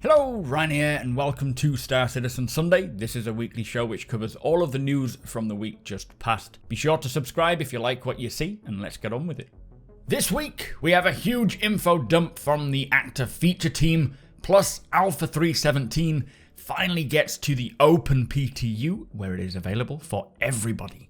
Hello, Ryan here, and welcome to Star Citizen Sunday. This is a weekly show which covers all of the news from the week just past. Be sure to subscribe if you like what you see, and let's get on with it. This week, we have a huge info dump from the actor feature team, plus Alpha 317 finally gets to the open PTU, where it is available for everybody.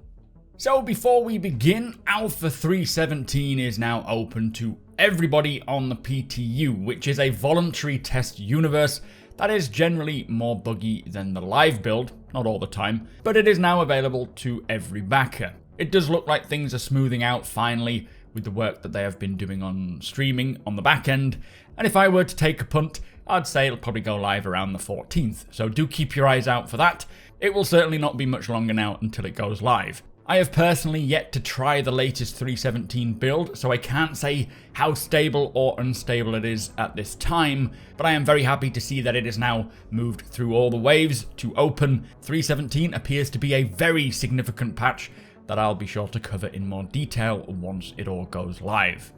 So before we begin, Alpha 317 is now open to everybody on the PTU, which is a voluntary test universe that is generally more buggy than the live build, not all the time, but it is now available to every backer. It does look like things are smoothing out finally with the work that they have been doing on streaming on the back end, and if I were to take a punt, I'd say it'll probably go live around the 14th, so do keep your eyes out for that. It will certainly not be much longer now until it goes live. I have personally yet to try the latest 317 build, so I can't say how stable or unstable it is at this time, but I am very happy to see that it is now moved through all the waves to open. 317 appears to be a very significant patch that I'll be sure to cover in more detail once it all goes live.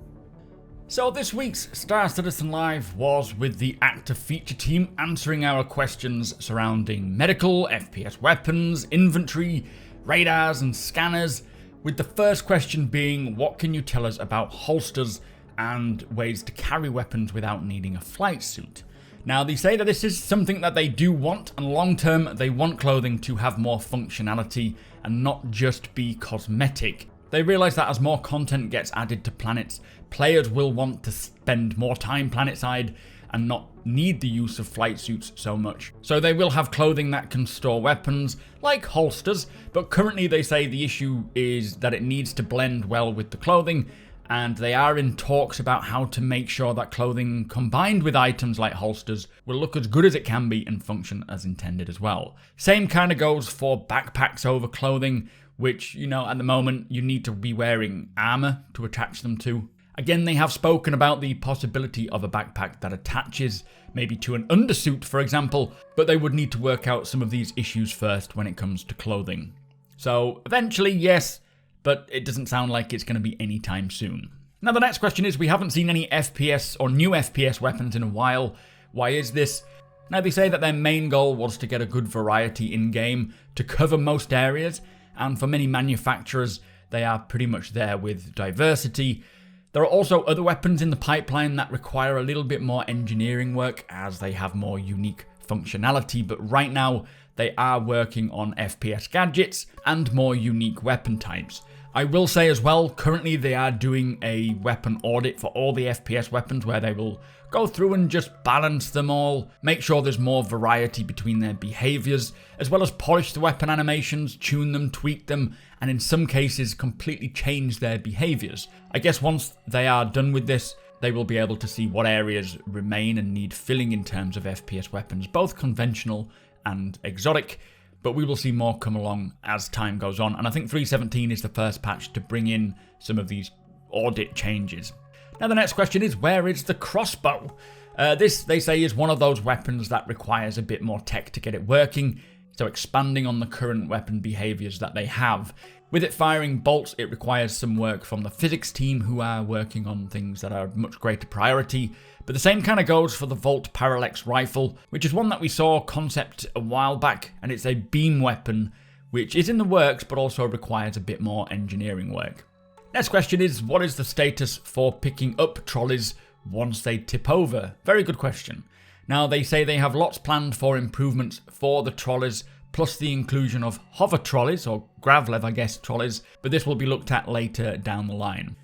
So this week's Star Citizen Live was with the active feature team answering our questions surrounding medical, FPS weapons, inventory, radars and scanners, with the first question being, what can you tell us about holsters and ways to carry weapons without needing a flight suit? Now, they say that this is something that they do want, and long term they want clothing to have more functionality and not just be cosmetic. They realise that as more content gets added to planets, players will want to spend more time planetside and not need the use of flight suits so much. So they will have clothing that can store weapons, like holsters, but currently they say the issue is that it needs to blend well with the clothing, and they are in talks about how to make sure that clothing combined with items like holsters will look as good as it can be and function as intended as well. Same kind of goes for backpacks over clothing, which, at the moment you need to be wearing armor to attach them to. Again, they have spoken about the possibility of a backpack that attaches maybe to an undersuit, for example, but they would need to work out some of these issues first when it comes to clothing. So eventually, yes, but it doesn't sound like it's going to be anytime soon. Now, the next question is, we haven't seen any FPS or new FPS weapons in a while. Why is this? Now, they say that their main goal was to get a good variety in-game to cover most areas, and for many manufacturers, they are pretty much there with diversity. There are also other weapons in the pipeline that require a little bit more engineering work as they have more unique functionality, but right now they are working on FPS gadgets and more unique weapon types. I will say as well, currently they are doing a weapon audit for all the FPS weapons where they will go through and just balance them all, make sure there's more variety between their behaviors, as well as polish the weapon animations, tune them, tweak them, and in some cases completely change their behaviors. I guess once they are done with this, they will be able to see what areas remain and need filling in terms of FPS weapons, both conventional and exotic, but we will see more come along as time goes on, and I think 317 is the first patch to bring in some of these audit changes. Now the next question is, where is the crossbow? This, they say, is one of those weapons that requires a bit more tech to get it working, so expanding on the current weapon behaviors that they have. With it firing bolts, it requires some work from the physics team who are working on things that are of much greater priority, but the same kind of goes for the Volt Parallax rifle, which is one that we saw concept a while back, and it's a beam weapon, which is in the works but also requires a bit more engineering work. Next question is, what is the status for picking up trolleys once they tip over? Very good question. Now, they say they have lots planned for improvements for the trolleys, plus the inclusion of hover trolleys, or gravlev, I guess, trolleys, but this will be looked at later down the line.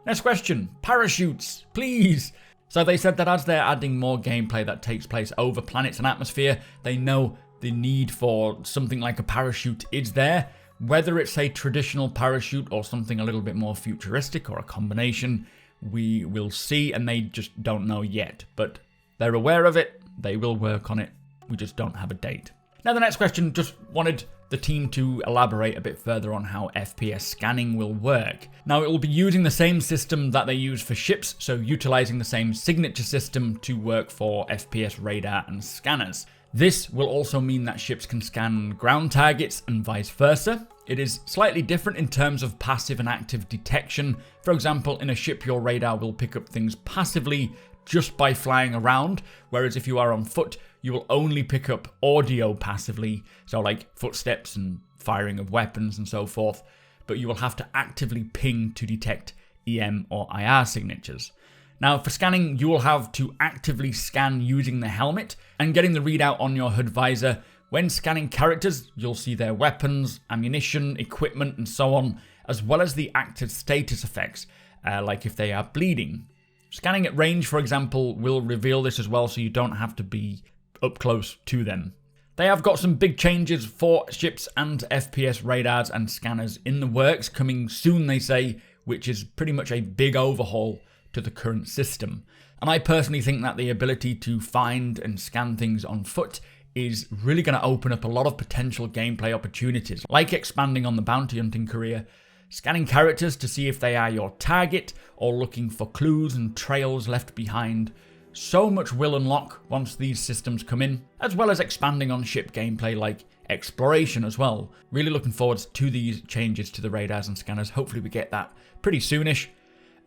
Next question, parachutes, please. So they said that as they're adding more gameplay that takes place over planets and atmosphere, they know the need for something like a parachute is there. Whether it's a traditional parachute or something a little bit more futuristic or a combination, we will see, and they just don't know yet. But they're aware of it, they will work on it, we just don't have a date. Now the next question, just wanted the team to elaborate a bit further on how FPS scanning will work. Now it will be using the same system that they use for ships, so utilising the same signature system to work for FPS radar and scanners. This will also mean that ships can scan ground targets and vice versa. It is slightly different in terms of passive and active detection. For example, in a ship, your radar will pick up things passively just by flying around, whereas if you are on foot, you will only pick up audio passively, so like footsteps and firing of weapons and so forth, but you will have to actively ping to detect EM or IR signatures. Now for scanning, you will have to actively scan using the helmet and getting the readout on your HUD visor. When scanning characters, you'll see their weapons, ammunition, equipment and so on, as well as the active status effects, like if they are bleeding. Scanning at range, for example, will reveal this as well, so you don't have to be up close to them. They have got some big changes for ships and FPS radars and scanners in the works, coming soon they say, which is pretty much a big overhaul to the current system. And I personally think that the ability to find and scan things on foot is really going to open up a lot of potential gameplay opportunities, like expanding on the bounty hunting career, scanning characters to see if they are your target, or looking for clues and trails left behind. So much will unlock once these systems come in, as well as expanding on ship gameplay like exploration as well. Really looking forward to these changes to the radars and scanners. Hopefully we get that pretty soonish.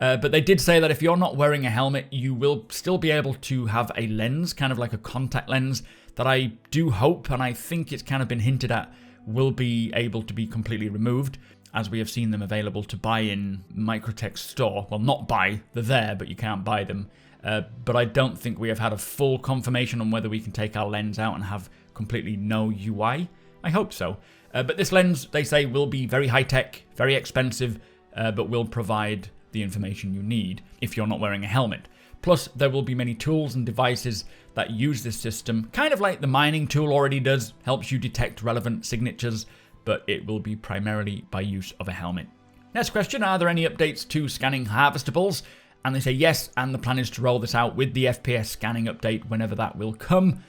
But they did say that if you're not wearing a helmet, you will still be able to have a lens, kind of like a contact lens, that I do hope, and I think it's kind of been hinted at, will be able to be completely removed, as we have seen them available to buy in Microtech's store. Well, not buy, they're there, but you can't buy them. But I don't think we have had a full confirmation on whether we can take our lens out and have completely no UI. I hope so. But this lens, they say, will be very high-tech, very expensive, but will provide the information you need if you're not wearing a helmet. Plus, there will be many tools and devices that use this system, kind of like the mining tool already does, helps you detect relevant signatures, but it will be primarily by use of a helmet. Next question, are there any updates to scanning harvestables? And they say yes, and the plan is to roll this out with the FPS scanning update whenever that will come.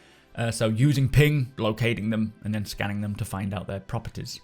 So using ping, locating them, and then scanning them to find out their properties.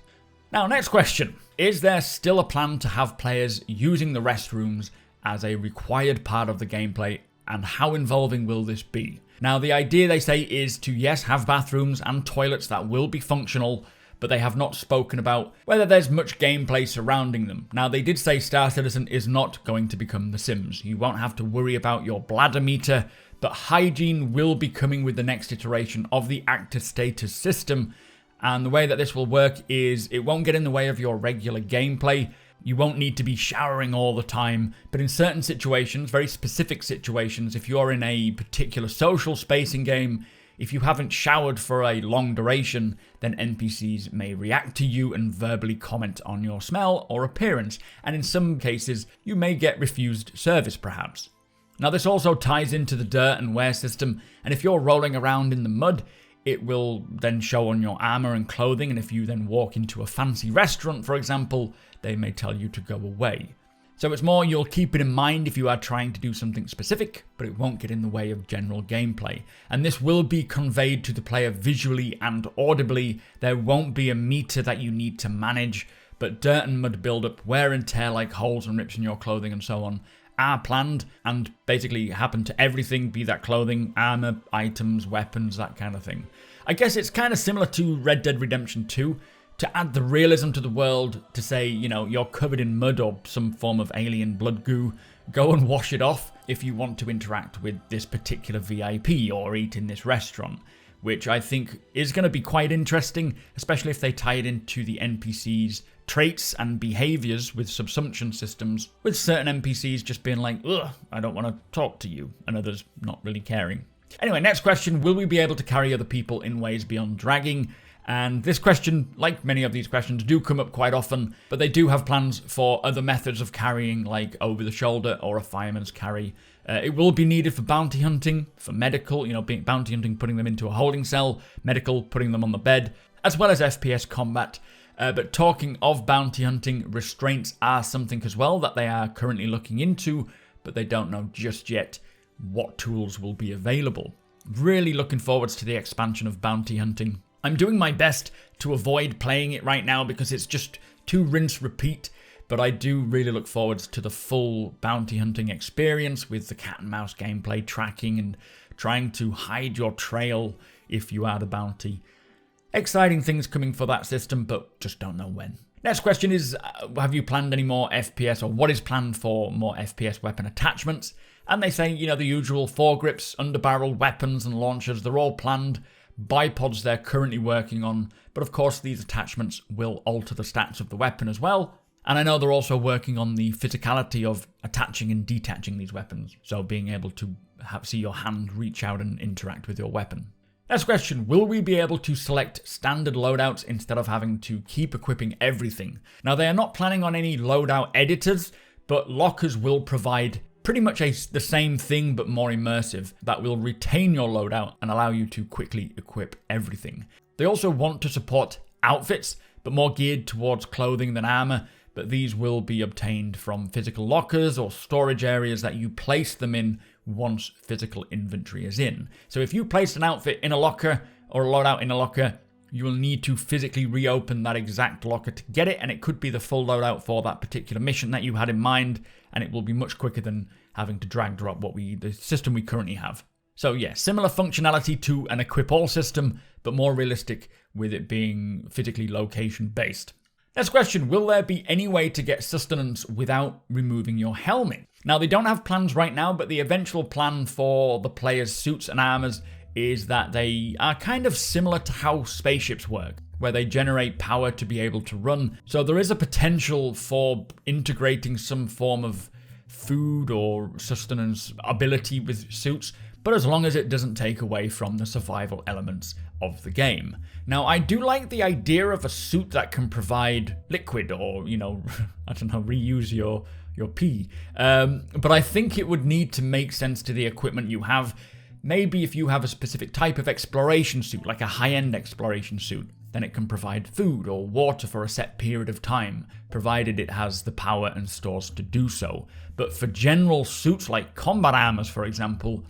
Now, next question. Is there still a plan to have players using the restrooms as a required part of the gameplay, and how involving will this be? Now, the idea, they say, is to, yes, have bathrooms and toilets that will be functional, but they have not spoken about whether there's much gameplay surrounding them. Now, they did say Star Citizen is not going to become The Sims. You won't have to worry about your bladder meter, but hygiene will be coming with the next iteration of the active status system. And the way that this will work is it won't get in the way of your regular gameplay. You won't need to be showering all the time, but in certain situations, very specific situations, if you're in a particular social space in game, if you haven't showered for a long duration, then NPCs may react to you and verbally comment on your smell or appearance, and in some cases, you may get refused service perhaps. Now, this also ties into the dirt and wear system, and if you're rolling around in the mud, it will then show on your armor and clothing, and if you then walk into a fancy restaurant, for example, they may tell you to go away. So it's more you'll keep it in mind if you are trying to do something specific, but it won't get in the way of general gameplay. And this will be conveyed to the player visually and audibly. There won't be a meter that you need to manage, but dirt and mud buildup, wear and tear like holes and rips in your clothing and so on, are planned and basically happen to everything, be that clothing, armor, items, weapons, that kind of thing. I guess it's kind of similar to Red Dead Redemption 2, to add the realism to the world, to say, you know, you're covered in mud or some form of alien blood goo, go and wash it off if you want to interact with this particular VIP or eat in this restaurant, which I think is going to be quite interesting, especially if they tie it into the NPCs' traits and behaviors with subsumption systems, with certain NPCs just being like, ugh, I don't want to talk to you, and others not really caring. Anyway, next question, will we be able to carry other people in ways beyond dragging? And this question, like many of these questions, do come up quite often, but they do have plans for other methods of carrying, like over the shoulder or a fireman's carry. It will be needed for bounty hunting, for medical, bounty hunting, putting them into a holding cell, medical, putting them on the bed, as well as FPS combat. But talking of bounty hunting, restraints are something as well that they are currently looking into, but they don't know just yet what tools will be available. Really looking forwards to the expansion of bounty hunting. I'm doing my best to avoid playing it right now because it's just too rinse repeat, but I do really look forward to the full bounty hunting experience with the cat and mouse gameplay, tracking and trying to hide your trail if you are the bounty. Exciting things coming for that system, but just don't know when. Next question is, have you planned any more FPS, or what is planned for more FPS weapon attachments? And they say, you know, the usual foregrips, underbarrel weapons and launchers, they're all planned. Bipods they're currently working on, but of course these attachments will alter the stats of the weapon as well. And I know they're also working on the physicality of attaching and detaching these weapons, so being able to see your hand reach out and interact with your weapon. Next question, will we be able to select standard loadouts instead of having to keep equipping everything? Now they are not planning on any loadout editors, but lockers will provide pretty much the same thing but more immersive that will retain your loadout and allow you to quickly equip everything. They also want to support outfits, but more geared towards clothing than armor, but these will be obtained from physical lockers or storage areas that you place them in once physical inventory is in. So if you place an outfit in a locker or a loadout in a locker, you will need to physically reopen that exact locker to get it, and it could be the full loadout for that particular mission that you had in mind, and it will be much quicker than having to drag drop the system we currently have. So yeah, similar functionality to an equip all system, but more realistic with it being physically location based. Next question, will there be any way to get sustenance without removing your helmet? Now they don't have plans right now, but the eventual plan for the player's suits and armors is that they are kind of similar to how spaceships work, where they generate power to be able to run. So there is a potential for integrating some form of food or sustenance ability with suits, but as long as it doesn't take away from the survival elements of the game. Now, I do like the idea of a suit that can provide liquid or, you know, I don't know, reuse your pee. But I think it would need to make sense to the equipment you have. Maybe if you have a specific type of exploration suit, like a high-end exploration suit, then it can provide food or water for a set period of time, provided it has the power and stores to do so. But for general suits like combat armors, for example,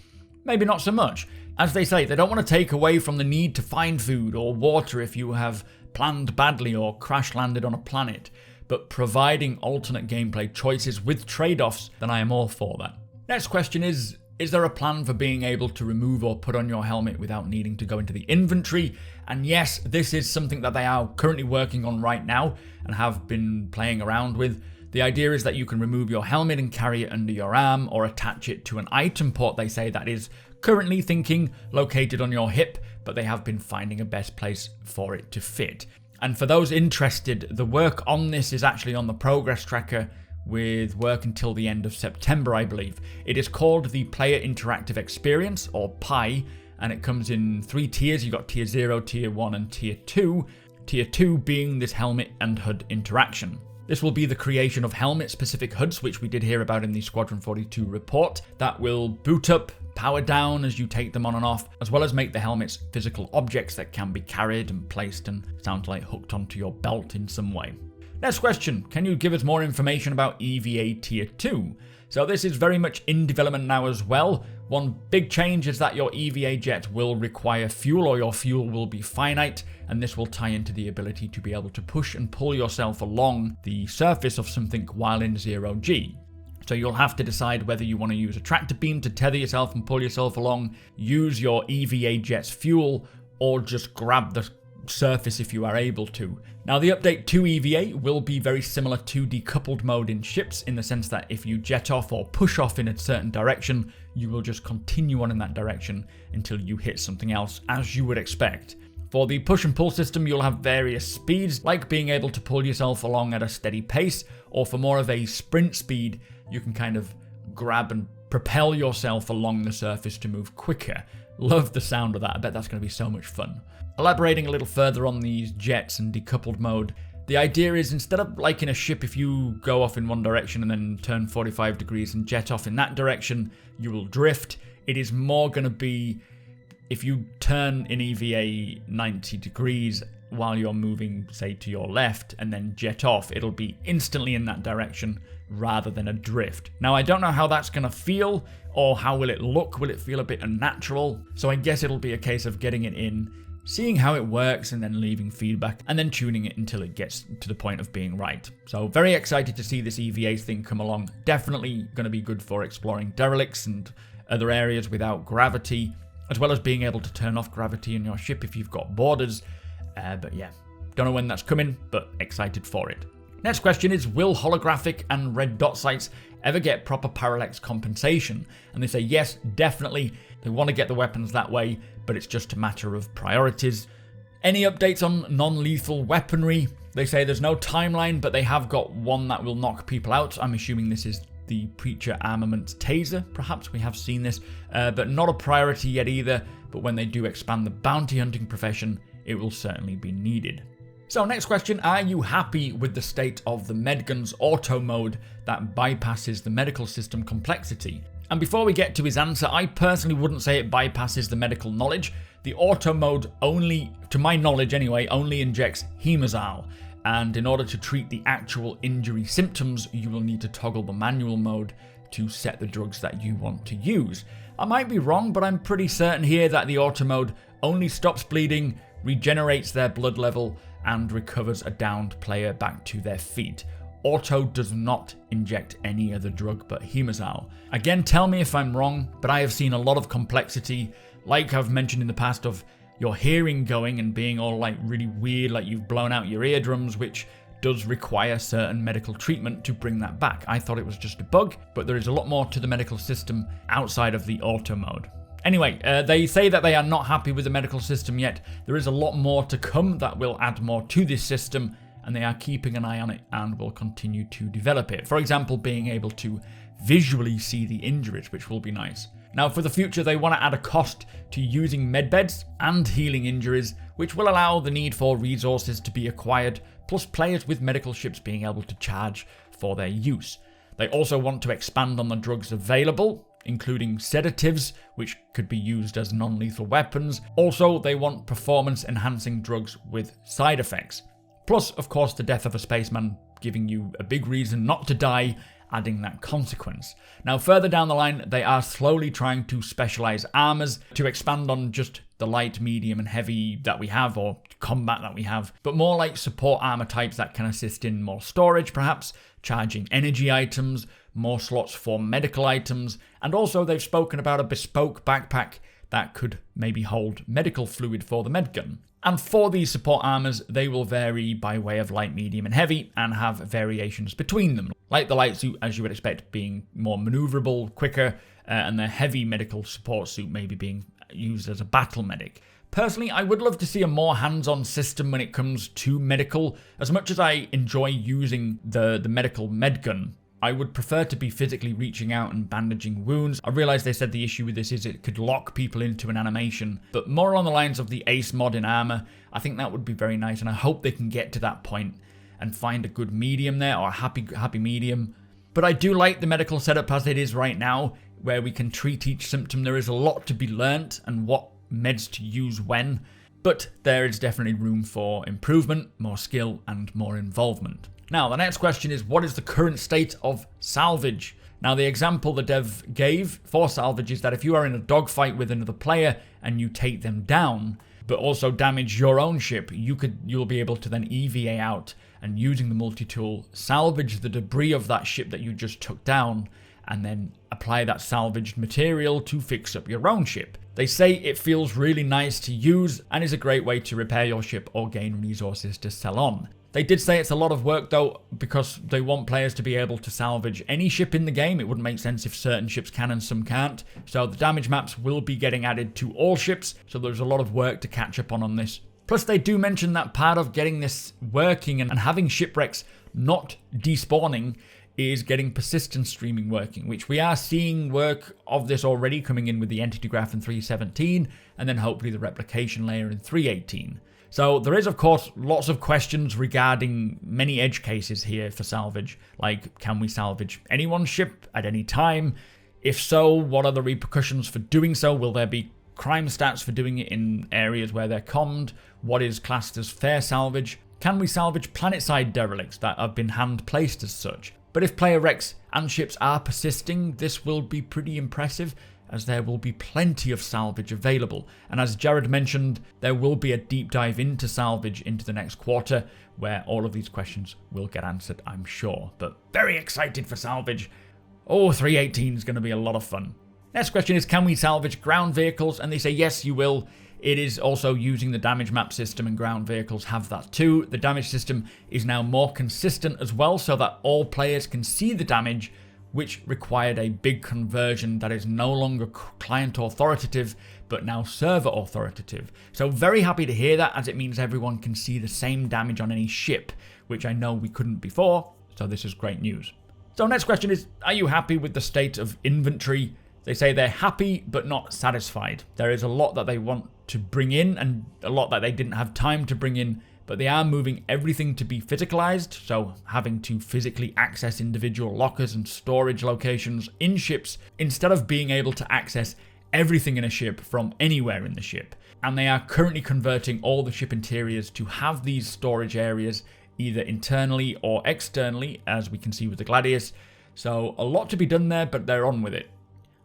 maybe not so much. As they say, they don't want to take away from the need to find food or water if you have planned badly or crash landed on a planet, but providing alternate gameplay choices with trade-offs, then I am all for that. Next question is there a plan for being able to remove or put on your helmet without needing to go into the inventory? And yes, this is something that they are currently working on right now and have been playing around with. The idea is that you can remove your helmet and carry it under your arm or attach it to an item port, they say, that is currently thinking located on your hip, but they have been finding a best place for it to fit. And for those interested, the work on this is actually on the progress tracker with work until the end of September, I believe. It is called the Player Interactive Experience, or PI, and it comes in 3 tiers. You've got Tier 0, Tier 1, and Tier 2. Tier 2 being this helmet and HUD interaction. This will be the creation of helmet-specific HUDs, which we did hear about in the Squadron 42 report, that will boot up, power down as you take them on and off, as well as make the helmets physical objects that can be carried and placed and sounds like hooked onto your belt in some way. Next question, can you give us more information about EVA Tier 2? So this is very much in development now as well. One big change is that your EVA jet will require fuel, or your fuel will be finite, and this will tie into the ability to be able to push and pull yourself along the surface of something while in 0G. So you'll have to decide whether you want to use a tractor beam to tether yourself and pull yourself along, use your EVA jet's fuel, or just grab the surface if you are able to. Now the update to EVA will be very similar to decoupled mode in ships, in the sense that if you jet off or push off in a certain direction, you will just continue on in that direction until you hit something else, as you would expect. For the push and pull system, you'll have various speeds, like being able to pull yourself along at a steady pace, or for more of a sprint speed, you can kind of grab and propel yourself along the surface to move quicker. Love the sound of that. I bet that's going to be so much fun. Elaborating a little further on these jets and decoupled mode, the idea is, instead of like in a ship, if you go off in one direction and then turn 45 degrees and jet off in that direction, you will drift. It is more going to be, if you turn in EVA 90 degrees while you're moving, say, to your left and then jet off, it'll be instantly in that direction rather than a drift. Now, I don't know how that's going to feel, or how will it look. Will it feel a bit unnatural? So I guess it'll be a case of getting it in, seeing how it works, and then leaving feedback, and then tuning it until it gets to the point of being right. So very excited to see this EVA thing come along. Definitely going to be good for exploring derelicts and other areas without gravity, as well as being able to turn off gravity in your ship if you've got borders. But yeah, don't know when that's coming, but excited for it. Next question is, will holographic and red dot sights ever get proper parallax compensation? And they say yes, definitely. They want to get the weapons that way, but it's just a matter of priorities. Any updates on non-lethal weaponry? They say there's no timeline, but they have got one that will knock people out. I'm assuming this is the Preacher Armament Taser, perhaps. We have seen this, but not a priority yet either. But when they do expand the bounty hunting profession, it will certainly be needed. So next question, are you happy with the state of the Medgun's auto mode that bypasses the medical system complexity? And before we get to his answer, I personally wouldn't say it bypasses the medical knowledge. The auto mode only, to my knowledge anyway, only injects hemazal. And in order to treat the actual injury symptoms, you will need to toggle the manual mode to set the drugs that you want to use. I might be wrong, but I'm pretty certain here that the auto mode only stops bleeding, regenerates their blood level, and recovers a downed player back to their feet. Auto does not inject any other drug but hemazal. Again, tell me if I'm wrong, but I have seen a lot of complexity, like I've mentioned in the past, of your hearing going and being all like really weird, like you've blown out your eardrums, which does require certain medical treatment to bring that back. I thought it was just a bug, but there is a lot more to the medical system outside of the auto mode. Anyway, they say that they are not happy with the medical system yet. There is a lot more to come that will add more to this system, and they are keeping an eye on it and will continue to develop it. For example, being able to visually see the injuries, which will be nice. Now for the future, they want to add a cost to using medbeds and healing injuries, which will allow the need for resources to be acquired, plus players with medical ships being able to charge for their use. They also want to expand on the drugs available, including sedatives, which could be used as non-lethal weapons. Also, they want performance-enhancing drugs with side effects. Plus, of course, the death of a spaceman giving you a big reason not to die, adding that consequence. Now, further down the line, they are slowly trying to specialize armors to expand on just the light, medium, and heavy that we have, or combat that we have, but more like support armor types that can assist in more storage, perhaps, charging energy items, more slots for medical items, and also they've spoken about a bespoke backpack that could maybe hold medical fluid for the medgun. And for these support armors, they will vary by way of light, medium, and heavy, and have variations between them. Like the light suit, as you would expect, being more maneuverable, quicker, and the heavy medical support suit maybe being used as a battle medic. Personally, I would love to see a more hands-on system when it comes to medical. As much as I enjoy using the medical medgun, I would prefer to be physically reaching out and bandaging wounds. I realise they said the issue with this is it could lock people into an animation, but more along the lines of the Ace mod in armor, I think that would be very nice, and I hope they can get to that point and find a good medium there, or a happy medium. But I do like the medical setup as it is right now, where we can treat each symptom. There is a lot to be learnt and what meds to use when, but there is definitely room for improvement, more skill, and more involvement. Now, the next question is, what is the current state of salvage? Now, the example the dev gave for salvage is that if you are in a dogfight with another player and you take them down, but also damage your own ship, you'll be able to then EVA out and, using the multi-tool, salvage the debris of that ship that you just took down, and then apply that salvaged material to fix up your own ship. They say it feels really nice to use and is a great way to repair your ship or gain resources to sell on. They did say it's a lot of work though, because they want players to be able to salvage any ship in the game. It wouldn't make sense if certain ships can and some can't. So the damage maps will be getting added to all ships, so there's a lot of work to catch up on this. Plus they do mention that part of getting this working and having shipwrecks not despawning is getting persistent streaming working, which we are seeing work of this already coming in with the entity graph in 3.17, and then hopefully the replication layer in 3.18. So there is, of course, lots of questions regarding many edge cases here for salvage, like can we salvage anyone's ship at any time? If so, what are the repercussions for doing so? Will there be crime stats for doing it in areas where they're commed? What is classed as fair salvage? Can we salvage planet-side derelicts that have been hand-placed as such? But if player wrecks and ships are persisting, this will be pretty impressive, as there will be plenty of salvage available. And as Jared mentioned, there will be a deep dive into salvage into the next quarter, where all of these questions will get answered, I'm sure. But very excited for salvage. Oh, 3.18 is going to be a lot of fun. Next question is, can we salvage ground vehicles? And they say yes, you will. It is also using the damage map system, and ground vehicles have that too. The damage system is now more consistent as well, so that all players can see the damage, which required a big conversion that is no longer client authoritative, but now server authoritative. So very happy to hear that, as it means everyone can see the same damage on any ship, which I know we couldn't before, so this is great news. So next question is, are you happy with the state of inventory? They say they're happy, but not satisfied. There is a lot that they want to bring in, and a lot that they didn't have time to bring in, but they are moving everything to be physicalized, so having to physically access individual lockers and storage locations in ships, instead of being able to access everything in a ship from anywhere in the ship. And they are currently converting all the ship interiors to have these storage areas, either internally or externally, as we can see with the Gladius. So a lot to be done there, but they're on with it.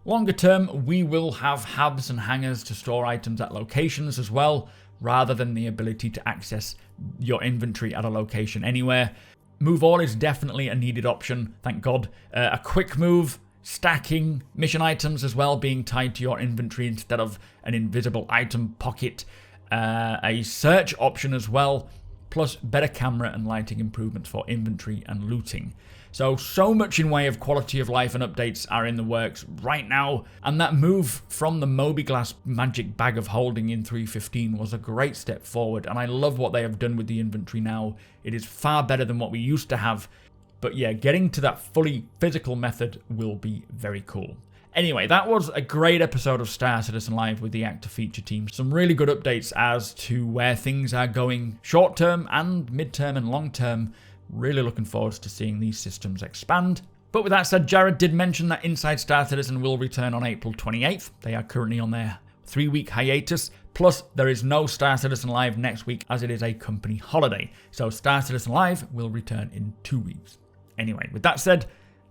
Longer term, we will have hubs and hangars to store items at locations as well, rather than the ability to access your inventory at a location anywhere. Move all is definitely a needed option, thank God. A quick move, stacking, mission items as well being tied to your inventory instead of an invisible item pocket. A search option as well, plus better camera and lighting improvements for inventory and looting. So much in way of quality of life and updates are in the works right now, and that move from the Moby-Glass magic bag of holding in 3.15 was a great step forward, and I love what they have done with the inventory now. It is far better than what we used to have, but yeah, getting to that fully physical method will be very cool. Anyway, that was a great episode of Star Citizen Live with the active feature team. Some really good updates as to where things are going short term and mid-term and long term. Really looking forward to seeing these systems expand. But with that said, Jared did mention that Inside Star Citizen will return on April 28th. They are currently on their 3-week hiatus. Plus, there is no Star Citizen Live next week as it is a company holiday. So Star Citizen Live will return in 2 weeks. Anyway, with that said,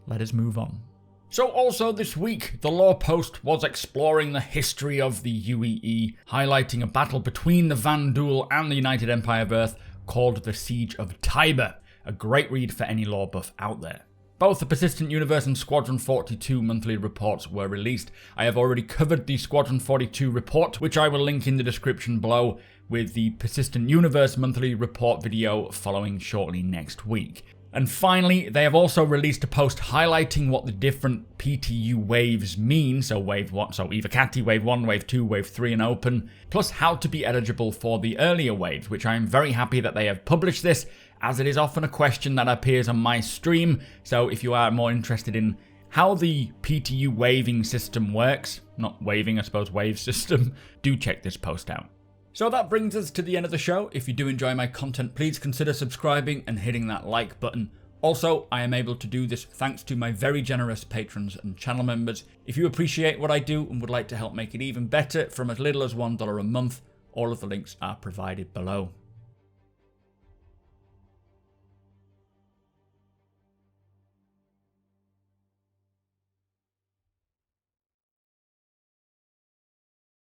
let us move on. So also this week, the Lore Post was exploring the history of the UEE, highlighting a battle between the Vanduul and the United Empire of Earth called the Siege of Tiber. A great read for any lore buff out there. Both the Persistent Universe and Squadron 42 monthly reports were released. I have already covered the Squadron 42 report, which I will link in the description below, with the Persistent Universe monthly report video following shortly next week. And finally, they have also released a post highlighting what the different PTU waves mean, so Wave 1, so EVA Cati, Wave 1, Wave 2, Wave 3 and Open, plus how to be eligible for the earlier waves, which I am very happy that they have published this, as it is often a question that appears on my stream. So if you are more interested in how the PTU waving system works, not waving, I suppose, wave system, do check this post out. So that brings us to the end of the show. If you do enjoy my content, please consider subscribing and hitting that like button. Also, I am able to do this thanks to my very generous patrons and channel members. If you appreciate what I do and would like to help make it even better from as little as $1 a month, all of the links are provided below.